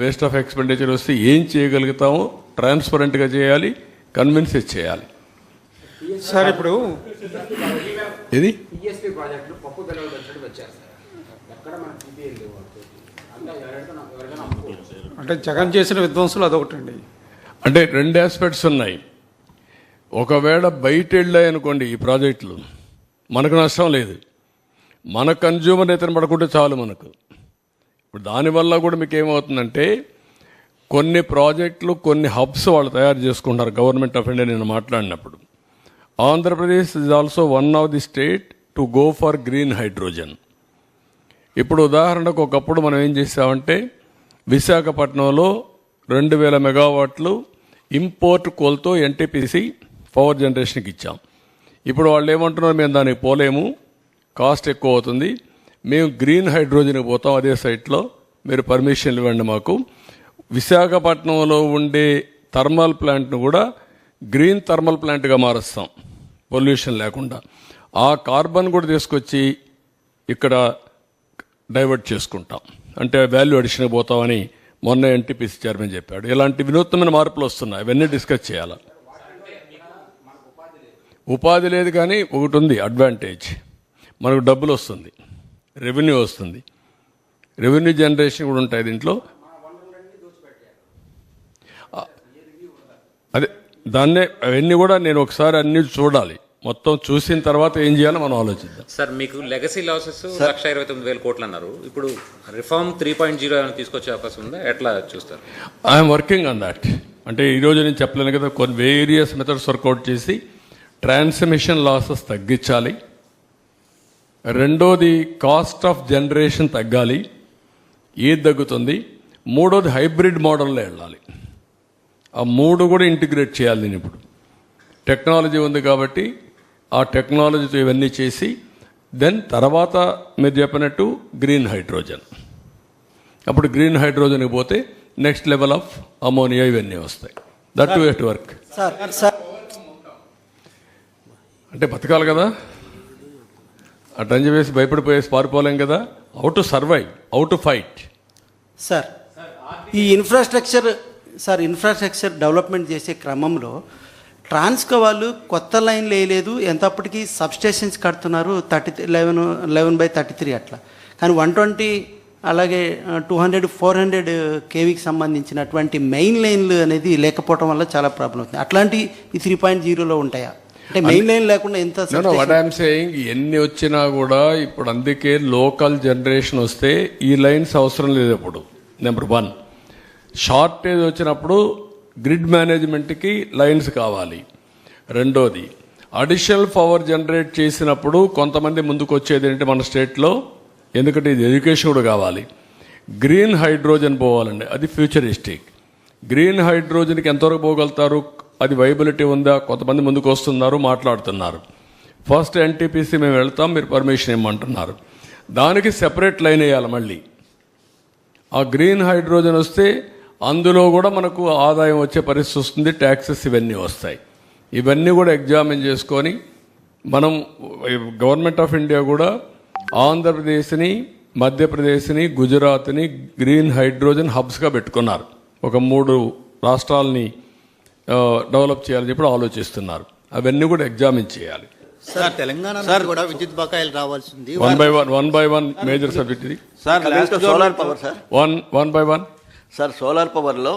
Waste of expenditure వస్తే ఏం చేయగలుగుతామో ట్రాన్స్పరెంట్గా చేయాలి, కన్విన్స్ చేయాలి. సార్ ఇప్పుడు ఇది అంటే జగన్ చేసిన విధ్వంసులు అదొకటండి. అంటే రెండు ఆస్పెక్ట్స్ ఉన్నాయి. ఒకవేళ బయట వెళ్ళాయనుకోండి ఈ ప్రాజెక్టులు, మనకు నష్టం లేదు, మన కన్జ్యూమర్ ఎత్తన పడకుంటే చాలు మనకు. ఇప్పుడు దానివల్ల కూడా మీకు ఏమవుతుందంటే కొన్ని ప్రాజెక్టులు, కొన్ని హబ్స్ వాళ్ళు తయారు చేసుకుంటారు. గవర్నమెంట్ ఆఫ్ ఇండియా నేను మాట్లాడినప్పుడు Andhra Pradesh is also one of the state to go for green hydrogen. ఇప్పుడు ఉదాహరణకు ఒకప్పుడు మనం ఏం చేసామంటే విశాఖపట్నంలో 2000 మెగావాట్లు ఇంపోర్ట్ కోల్తో ఎన్టీపీసీ పవర్ జనరేషన్కి ఇచ్చాం. ఇప్పుడు వాళ్ళు ఏమంటున్నారు, మేము దానికి పోలేము, కాస్ట్ ఎక్కువ అవుతుంది, మేము గ్రీన్ హైడ్రోజన్కి పోతాం, అదే సైట్లో మీరు పర్మిషన్ ఇవ్వండి మాకు. విశాఖపట్నంలో ఉండే థర్మల్ ప్లాంట్ను కూడా గ్రీన్ థర్మల్ ప్లాంట్గా మారుస్తాం పొల్యూషన్ లేకుండా. ఆ కార్బన్ కూడా తీసుకొచ్చి ఇక్కడ డైవర్ట్ చేసుకుంటాం, అంటే వాల్యూ అడిషన్కి పోతామని మొన్న ఎన్టీపీసీ చైర్మన్ చెప్పాడు. ఇలాంటి వినూత్నమైన మార్పులు వస్తున్నాయి, అవన్నీ డిస్కస్ చేయాలి. ఉపాధి లేదు కానీ ఒకటి ఉంది అడ్వాంటేజ్, మనకు డబ్బులు వస్తుంది, రెవెన్యూ వస్తుంది, రెవెన్యూ జనరేషన్ కూడా ఉంటాయి దీంట్లో. అదే దాన్నే అవన్నీ కూడా నేను ఒకసారి అన్ని చూడాలి, మొత్తం చూసిన తర్వాత ఏం చేయాలో మనం ఆలోచిద్దాం. సార్ మీకు లెగసీ లాసెస్ 1,29,000 కోట్లు అన్నారు, ఇప్పుడు రిఫార్మ్ 3.0 అని తీసుకొచ్చే అవకాశం ఉందా, ఎట్లా చూస్తారు? I'm working on that. అంటే ఈరోజు నేను చెప్పలేను కదా, కొన్ని వేరియస్ మెథడ్స్ వర్కౌట్ చేసి ట్రాన్స్మిషన్ లాసెస్ తగ్గించాలి. రెండోది కాస్ట్ ఆఫ్ జనరేషన్ తగ్గాలి, ఏది తగ్గుతుంది. మూడోది హైబ్రిడ్ మోడల్లో వెళ్ళాలి. ఆ మూడు కూడా ఇంటిగ్రేట్ చేయాలి. నేను ఇప్పుడు టెక్నాలజీ ఉంది కాబట్టి ఆ టెక్నాలజీతో ఇవన్నీ చేసి దెన్ తర్వాత మీరు చెప్పినట్టు గ్రీన్ హైడ్రోజన్, అప్పుడు గ్రీన్ హైడ్రోజన్కి పోతే నెక్స్ట్ లెవెల్ ఆఫ్ అమోనియా ఇవన్నీ వస్తాయి. That to at work. అంటే బతకాలి కదా, అటంజ వేసి భయపడిపోయేసి పారిపోలేం కదా. How to survive, how to fight. Sir ఈ ఇన్ఫ్రాస్ట్రక్చర్ డెవలప్మెంట్ చేసే క్రమంలో ట్రాన్స్కో వాళ్ళు కొత్త లైన్లు వేయలేదు, ఎంతప్పటికీ సబ్స్టేషన్స్ కడుతున్నారు 11/33 అట్లా. కానీ 120 అలాగే 200, 400 కేవీకి సంబంధించినటువంటి మెయిన్ లైన్లు అనేది లేకపోవడం వల్ల చాలా ప్రాబ్లం అవుతుంది. అట్లాంటి ఈ 3.0లో ఉంటాయా? అంటే మెయిన్ లైన్ లేకుండా ఎంత? వాట్ ఐఎమ్ సేయింగ్, ఎన్ని వచ్చినా కూడా ఇప్పుడు అందుకే లోకల్ జనరేషన్ వస్తే ఈ లైన్స్ అవసరం లేదు. ఇప్పుడు నెంబర్ 1 షార్టేజ్ వచ్చినప్పుడు గ్రిడ్ మేనేజ్మెంట్కి లైన్స్ కావాలి. రెండోది అడిషనల్ పవర్ జనరేట్ చేసినప్పుడు కొంతమంది ముందుకు వచ్చేది ఏంటంటే మన స్టేట్లో, ఎందుకంటే ఇది ఎడ్యుకేషన్ కూడా కావాలి, గ్రీన్ హైడ్రోజన్ పోవాలండి. అది ఫ్యూచరిస్టిక్. గ్రీన్ హైడ్రోజన్కి ఎంతవరకు పోగలుగుతారు, అది వైబిలిటీ ఉందా, కొంతమంది ముందుకు వస్తున్నారు, మాట్లాడుతున్నారు. ఫస్ట్ ఎన్టీపీసీ మేము వెళ్తాం, మీరు పర్మిషన్ ఇవ్వమంటున్నారు. దానికి సెపరేట్ లైన్ వేయాలి మళ్ళీ. ఆ గ్రీన్ హైడ్రోజన్ వస్తే అందులో కూడా మనకు ఆదాయం వచ్చే పరిస్థితి వస్తుంది, ట్యాక్సెస్ ఇవన్నీ వస్తాయి. ఇవన్నీ కూడా ఎగ్జామిన్ చేసుకొని మనం గవర్నమెంట్ ఆఫ్ ఇండియా కూడా ఆంధ్రప్రదేశ్ని, మధ్యప్రదేశ్ని, గుజరాత్ని గ్రీన్ హైడ్రోజన్ హబ్స్గా పెట్టుకున్నారు. ఒక 3 రాష్ట్రాలని డెవలప్ చేయాలని చెప్పి ఆలోచిస్తున్నారు. అవన్నీ కూడా ఎగ్జామిన్ చేయాలి. సార్ తెలంగాణ కూడా విద్యుత్ బకాయిలు రావాల్సింది. One by one major subject ఇది sir. Solar power sir, one by one sir. Solar పవర్లో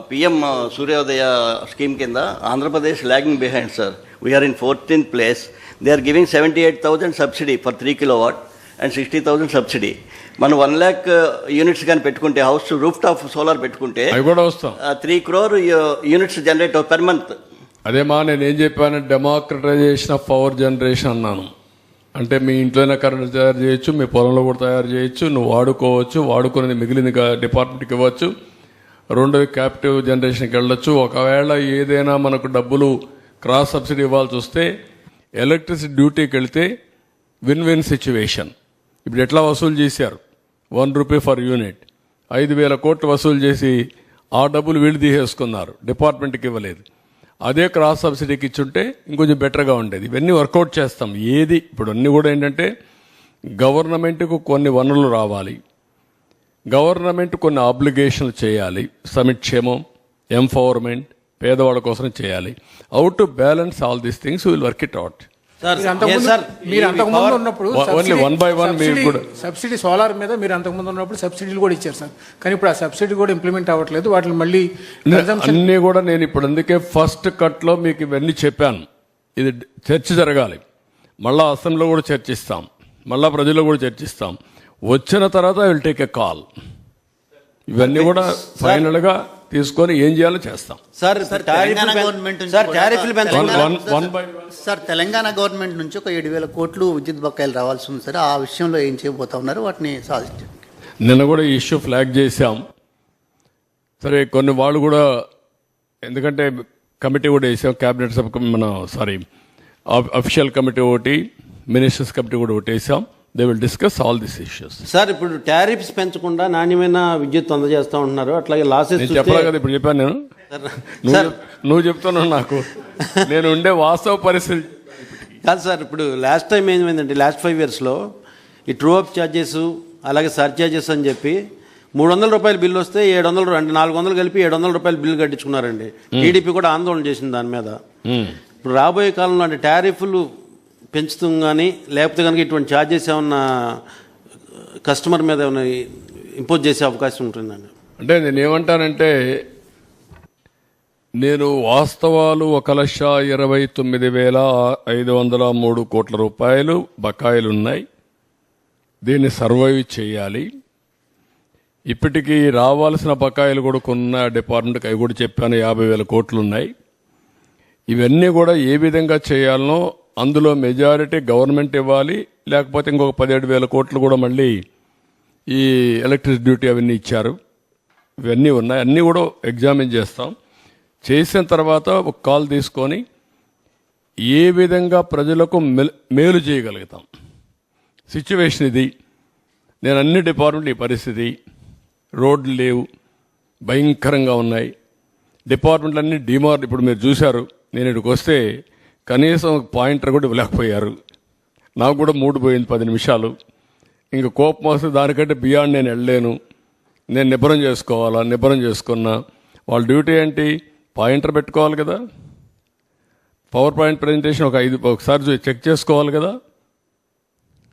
పిఎం సూర్యోదయ స్కీమ్ కింద Andhra Pradesh lagging behind sir. We are in 14th place. They are giving 78,000 subsidy for 3 kilowatt and 60,000 subsidy. మనం 1 lakh units కానీ పెట్టుకుంటే, house roof top solar పెట్టుకుంటే 3 crore units generate per month. అదేమా నేను ఏం చెప్పాను, డెమోక్రటైజేషన్ ఆఫ్ పవర్ జనరేషన్ అన్నాను. అంటే మీ ఇంట్లోనే కరెంట్ తయారు చేయొచ్చు, మీ పొలంలో కూడా తయారు చేయొచ్చు, నువ్వు వాడుకోవచ్చు, వాడుకునేది మిగిలింది డిపార్ట్మెంట్కి ఇవ్వచ్చు. రెండోది క్యాపిటివ్ జనరేషన్కి వెళ్ళొచ్చు. ఒకవేళ ఏదైనా మనకు డబ్బులు క్రాస్ సబ్సిడీ ఇవ్వాల్సి వస్తే ఎలక్ట్రిసిటీ డ్యూటీకి వెళితే విన్ విన్ సిచ్యువేషన్. ఇప్పుడు ఎట్లా వసూలు చేశారు, 1 రూపీ ఫర్ యూనిట్, 5,000 కోట్లు వసూలు చేసి ఆ డబ్బులు వీళ్ళు తీసేసుకున్నారు, డిపార్ట్మెంట్కి ఇవ్వలేదు. అదే క్రాస్ సబ్సిడీకి ఇచ్చుంటే ఇంకొంచెం బెటర్గా ఉండేది. ఇవన్నీ వర్కౌట్ చేస్తాం. ఏది ఇప్పుడు అన్నీ కూడా ఏంటంటే గవర్నమెంట్కు కొన్ని వనరులు రావాలి, గవర్నమెంట్ కొన్ని ఆబ్లిగేషన్లు చేయాలి, సంక్షేమం, ఎంపవర్మెంట్, పేదవాళ్ళ కోసం చేయాలి. How to balance all these things will work it out. మీరు అంతకుముందు ఉన్నప్పుడు ఓన్లీ వన్ బై వన్ మీరు కూడా సబ్సిడీ సోలార్ మీద మీరు అంతకుముందు ఉన్నప్పుడు సబ్సిడీలు కూడా ఇచ్చారు సార్, కానీ ఇప్పుడు ఆ సబ్సిడీ కూడా ఇంప్లిమెంట్ అవ్వట్లేదు. వాటిని మళ్ళీ అన్నీ కూడా నేను ఇప్పుడు అందుకే ఫస్ట్ కట్లో మీకు ఇవన్నీ చెప్పాను. ఇది చర్చ జరగాలి, మళ్ళా అసెంబ్లీలో కూడా చర్చిస్తాం, మళ్ళా ప్రజల్లో కూడా చర్చిస్తాం. వచ్చిన తర్వాత I will take a call. ఇవన్నీ కూడా ఫైనల్గా తీసుకొని ఏం చేయాలో చేస్తాం. సార్ తెలంగాణ గవర్నమెంట్ నుంచి సార్ తెలంగాణ గవర్నమెంట్ నుంచి ఒక 7,000 కోట్లు విద్యుత్ బకాయిలు రావాల్సి ఉంది సార్. ఆ విషయంలో ఏం చేయబోతా ఉన్నారు, వాటిని సాధించారు. నిన్న కూడా ఈ ఇష్యూ ఫ్లాగ్ చేశాం. సరే కొన్ని వాళ్ళు కూడా, ఎందుకంటే కమిటీ కూడా వేసాం, క్యాబినెట్ సబ్ అఫీషియల్ కమిటీ ఒకటి, మినిస్టర్స్ కమిటీ కూడా ఒకటి వేసాం. They will discuss all this issues. Sir ఇప్పుడు టారిఫ్స్ పెంచకుండా నాణ్యమైన విద్యుత్ అందజేస్తా ఉంటున్నారు, అట్లాగే లాసెస్ నేను చెప్పాలి కదా, ఇప్పుడు చెప్పాను నేను. నువ్వు చెప్తున్నావు నాకు, నేను ఉండే వాస్తవ పరిస్థితి కాదు సార్. ఇప్పుడు లాస్ట్ టైం ఏమైందంటే లాస్ట్ 5 yearsలో ఈ ట్రూ అప్ ఛార్జెస్ అలాగే సర్ఛార్జెస్ అని చెప్పి 300 రూపాయల బిల్లు వస్తే 700 అంటే 400 కలిపి 700 రూపాయల బిల్లు కట్టించుకున్నారండి. టీడీపీ కూడా ఆందోళన చేసింది దాని మీద. ఇప్పుడు రాబోయే కాలంలో అంటే టారిఫ్లు పెంచుతాం కానీ లేకపోతే కనుక ఇటువంటి ఛార్జెస్ ఏమన్నా కస్టమర్ మీద ఏమైనా ఇంపోజ్ చేసే అవకాశం ఉంటుందండి. అంటే నేను ఏమంటానంటే, నేను వాస్తవాలు 1,29,503 కోట్ల రూపాయలు బకాయిలు ఉన్నాయి. దీన్ని సర్వైవ్ చేయాలి. ఇప్పటికీ రావాల్సిన బకాయిలు కూడా కొన్న డిపార్ట్మెంట్కి అవి కూడా చెప్పాను, 50,000 కోట్లు ఉన్నాయి. ఇవన్నీ కూడా ఏ విధంగా చేయాలనో అందులో మెజారిటీ గవర్నమెంట్ ఇవ్వాలి, లేకపోతే ఇంకొక 17,000 కోట్లు కూడా మళ్ళీ ఈ ఎలక్ట్రిసిటీ డ్యూటీ అవన్నీ ఇచ్చారు. ఇవన్నీ ఉన్నాయి, అన్నీ కూడా ఎగ్జామిన్ చేస్తాం. చేసిన తర్వాత ఒక కాల్ తీసుకొని ఏ విధంగా ప్రజలకు మేలు చేయగలుగుతాం. సిచ్యువేషన్ ఇది. నేను అన్ని డిపార్ట్మెంట్లు ఈ పరిస్థితి, రోడ్లు లేవు, భయంకరంగా ఉన్నాయి. డిపార్ట్మెంట్లన్నీ ఇప్పుడు మీరు చూశారు, నేను ఇక్కడికి వస్తే కనీసం పాయింటర్ కూడా ఇవ్వలేకపోయారు. నాకు కూడా మూడు పోయింది 10 నిమిషాలు. ఇంక కోపం వస్తే దానికంటే బియాండ్ నేను వెళ్ళలేను. నేను నిబ్బరం చేసుకోవాలా, నిబ్బరం చేసుకున్నా. వాళ్ళ డ్యూటీ ఏంటి, పాయింటర్ పెట్టుకోవాలి కదా, పవర్ పాయింట్ ప్రజెంటేషన్ ఒకసారి చెక్ చేసుకోవాలి కదా.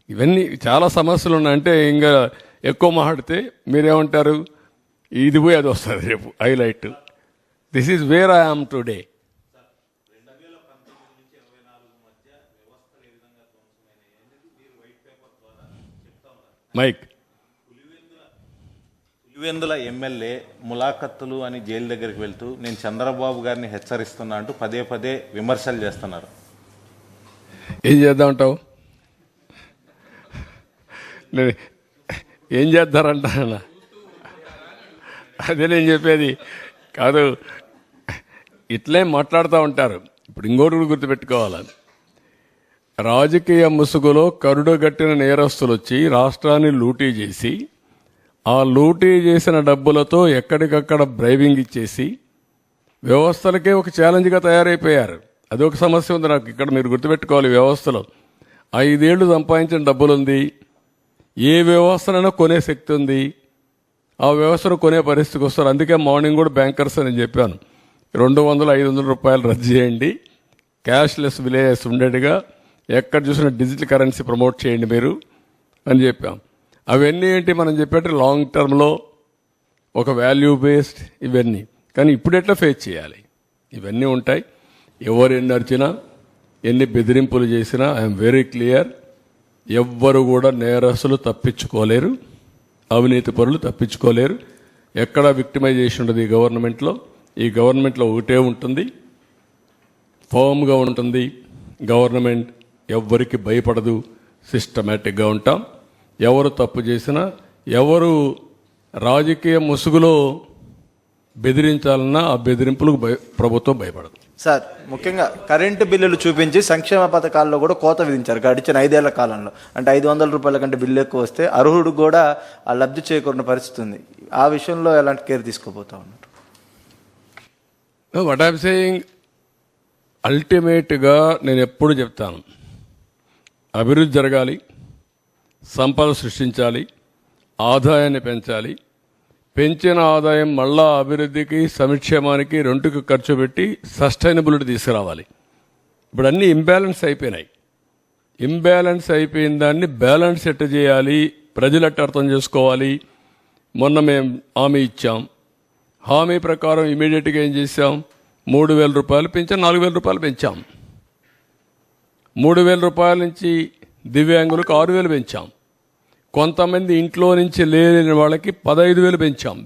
ఇవన్నీ చాలా సమస్యలు ఉన్నాయి. అంటే ఇంకా ఎక్కువ మాట్లాడితే మీరేమంటారు, ఇది పోయి అది వస్తుంది రేపు highlight. This is where I am today. Mike Pulivendula MLA ములాఖత్తులు అని జైలు దగ్గరికి వెళ్తూ నేను చంద్రబాబు గారిని హెచ్చరిస్తున్నా అంటూ పదే విమర్శలు చేస్తున్నారు. ఏం చేద్దామంటావు? ఏం చేద్దారంట, అదే నేను చెప్పేది కాదు. ఇట్లే మాట్లాడుతూ ఉంటారు. ఇప్పుడు ఇంకోటి కూడా గుర్తుపెట్టుకోవాలి, రాజకీయ ముసుగులో కరుడుగట్టిన నేరస్తులు వచ్చి రాష్ట్రాన్ని లూటీ చేసి, ఆ లూటీ చేసిన డబ్బులతో ఎక్కడికక్కడ బ్రైవింగ్ ఇచ్చేసి వ్యవస్థలకే ఒక ఛాలెంజ్గా తయారైపోయారు. అదొక సమస్య ఉంది నాకు ఇక్కడ. మీరు గుర్తుపెట్టుకోవాలి, వ్యవస్థలో 5 ఏళ్లు సంపాదించిన డబ్బులుంది, ఏ వ్యవస్థనైనా కొనే శక్తి ఉంది, ఆ వ్యవస్థను కొనే పరిస్థితికి వస్తారు. అందుకే మార్నింగ్ కూడా బ్యాంకర్స్ అని చెప్పాను, 200-500 రూపాయలు రద్దు చేయండి, క్యాష్లెస్ విలేజెస్ ఉండేట్టుగా ఎక్కడ చూసినా డిజిటల్ కరెన్సీ ప్రమోట్ చేయండి మీరు అని చెప్పాం. అవన్నీ ఏంటి మనం చెప్పేట్టు లాంగ్ టర్మ్లో ఒక వాల్యూ బేస్డ్ ఇవన్నీ. కానీ ఇప్పుడు ఎట్లా ఫేస్ చేయాలి, ఇవన్నీ ఉంటాయి. ఎవరు ఎన్ని అరిచినా, ఎన్ని బెదిరింపులు చేసినా ఐఎమ్ వెరీ క్లియర్, ఎవ్వరు కూడా నేరస్తులు తప్పించుకోలేరు, అవినీతి పరులు తప్పించుకోలేరు. ఎక్కడ విక్టిమైజేషన్ ఉండదు ఈ గవర్నమెంట్లో. ఈ గవర్నమెంట్లో ఒకటే ఉంటుంది, ఫర్మ్గా ఉంటుంది గవర్నమెంట్, ఎవ్వరికి భయపడదు, సిస్టమేటిక్గా ఉంటాం. ఎవరు తప్పు చేసినా, ఎవరు రాజకీయ ముసుగులో బెదిరించాలన్నా ఆ బెదిరింపులకు ప్రభుత్వం భయపడదు. సార్, ముఖ్యంగా కరెంటు బిల్లులు చూపించి సంక్షేమ పథకాల్లో కూడా కోత విధించారు గడిచిన 5 ఏళ్ల కాలంలో. అంటే 500 రూపాయల కంటే బిల్లు ఎక్కువ వస్తే అర్హుడు కూడా ఆ లబ్ధి చేకూరిన పరిస్థితి ఉంది. ఆ విషయంలో ఎలాంటి కేర్ తీసుకోబోతా ఉన్నారు? వాట్ ఐఎమ్ సేయింగ్, అల్టిమేట్గా నేను ఎప్పుడు చెప్తాను, అభివృద్ధి జరగాలి, సంపద సృష్టించాలి, ఆదాయాన్ని పెంచాలి. పెంచిన ఆదాయం మళ్ళా అభివృద్ధికి సంక్షేమానికి రెండుకు ఖర్చు పెట్టి సస్టైనబిలిటీ తీసుకురావాలి. ఇప్పుడు అన్నీ ఇంబ్యాలెన్స్ అయిపోయినాయి. ఇంబ్యాలెన్స్ అయిపోయిన దాన్ని బ్యాలెన్స్ ఎట్ట చేయాలి, ప్రజలు ఎట్ట అర్థం చేసుకోవాలి. మొన్న మేము హామీ ఇచ్చాం. హామీ ప్రకారం ఇమీడియట్గా ఏం చేశాం, 3,000 రూపాయలు పెంచాం, 4,000 రూపాయలు పెంచాం. 3,000 రూపాయల నుంచి దివ్యాంగులకు 6,000 పెంచాం. కొంతమంది ఇంట్లో నుంచి లేని వాళ్ళకి 15,000 పెంచాం.